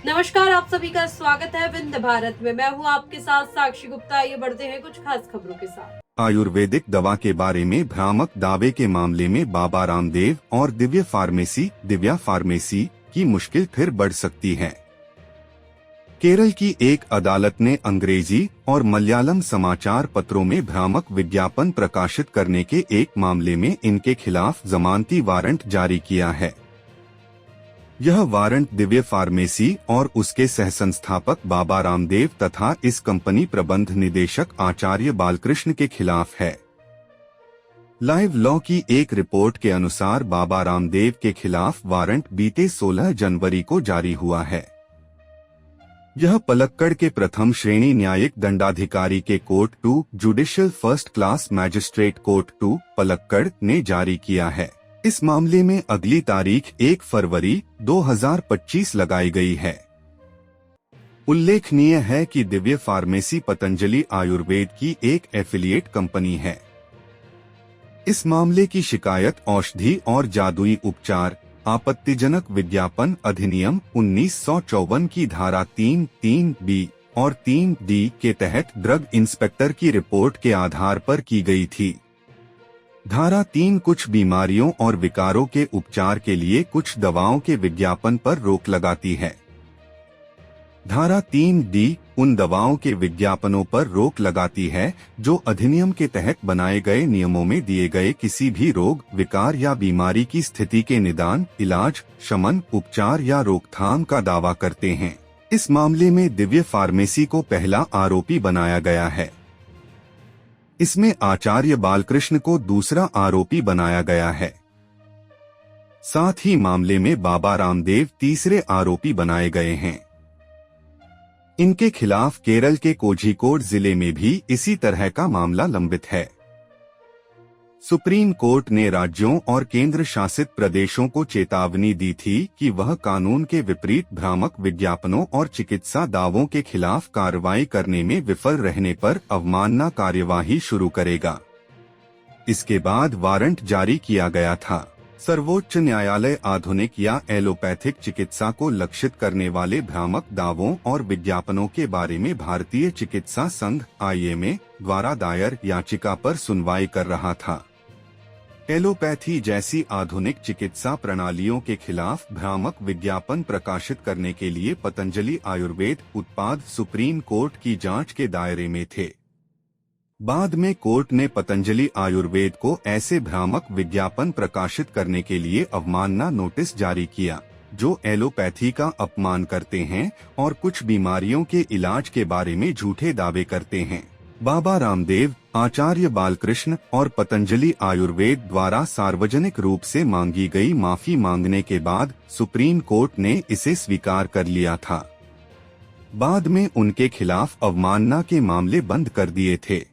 नमस्कार, आप सभी का स्वागत है विंध्य भारत में। मैं हूं आपके साथ साक्षी गुप्ता। आइए बढ़ते हैं कुछ खास खबरों के साथ। आयुर्वेदिक दवा के बारे में भ्रामक दावे के मामले में बाबा रामदेव और दिव्या फार्मेसी की मुश्किल फिर बढ़ सकती है। केरल की एक अदालत ने अंग्रेजी और मलयालम समाचार पत्रों में भ्रामक विज्ञापन प्रकाशित करने के एक मामले में इनके खिलाफ जमानती वारंट जारी किया है। यह वारंट दिव्य फार्मेसी और उसके सहसंस्थापक बाबा रामदेव तथा इस कंपनी प्रबंध निदेशक आचार्य बालकृष्ण के खिलाफ है। लाइव लॉ की एक रिपोर्ट के अनुसार बाबा रामदेव के खिलाफ वारंट बीते 16 जनवरी को जारी हुआ है। यह पलक्कड़ के प्रथम श्रेणी न्यायिक दंडाधिकारी के court 2 judicial first class magistrate court 2 Palakkad ने जारी किया है। इस मामले में अगली तारीख 1 फरवरी 2025 लगाई गई है। उल्लेखनीय है कि दिव्य फार्मेसी पतंजलि आयुर्वेद की एक एफिलिएट कंपनी है। इस मामले की शिकायत औषधि और जादुई उपचार आपत्तिजनक विज्ञापन अधिनियम 1954 की धारा 3(3)(b) और 3(d) के तहत ड्रग इंस्पेक्टर की रिपोर्ट के आधार पर की गई थी। धारा 3 कुछ बीमारियों और विकारों के उपचार के लिए कुछ दवाओं के विज्ञापन पर रोक लगाती है। धारा 3(d) उन दवाओं के विज्ञापनों पर रोक लगाती है जो अधिनियम के तहत बनाए गए नियमों में दिए गए किसी भी रोग, विकार या बीमारी की स्थिति के निदान, इलाज, शमन, उपचार या रोकथाम का दावा करते हैं। इस मामले में दिव्य फार्मेसी को पहला आरोपी बनाया गया है। इसमें आचार्य बालकृष्ण को दूसरा आरोपी बनाया गया है। साथ ही मामले में बाबा रामदेव तीसरे आरोपी बनाए गए हैं। इनके खिलाफ केरल के कोझिकोड जिले में भी इसी तरह का मामला लंबित है। सुप्रीम कोर्ट ने राज्यों और केंद्र शासित प्रदेशों को चेतावनी दी थी कि वह कानून के विपरीत भ्रामक विज्ञापनों और चिकित्सा दावों के खिलाफ कार्रवाई करने में विफल रहने पर अवमानना कार्यवाही शुरू करेगा। इसके बाद वारंट जारी किया गया था। सर्वोच्च न्यायालय आधुनिक या एलोपैथिक चिकित्सा को लक्षित करने वाले भ्रामक दावों और विज्ञापनों के बारे में भारतीय चिकित्सा संघ (IMA) द्वारा दायर याचिका पर सुनवाई कर रहा था। एलोपैथी जैसी आधुनिक चिकित्सा प्रणालियों के खिलाफ भ्रामक विज्ञापन प्रकाशित करने के लिए पतंजलि आयुर्वेद उत्पाद सुप्रीम कोर्ट की जांच के दायरे में थे। बाद में कोर्ट ने पतंजलि आयुर्वेद को ऐसे भ्रामक विज्ञापन प्रकाशित करने के लिए अवमानना नोटिस जारी किया जो एलोपैथी का अपमान करते हैं और कुछ बीमारियों के इलाज के बारे में झूठे दावे करते हैं। बाबा रामदेव, आचार्य बालकृष्ण और पतंजलि आयुर्वेद द्वारा सार्वजनिक रूप से मांगी गई माफी मांगने के बाद सुप्रीम कोर्ट ने इसे स्वीकार कर लिया था। बाद में उनके खिलाफ अवमानना के मामले बंद कर दिए थे।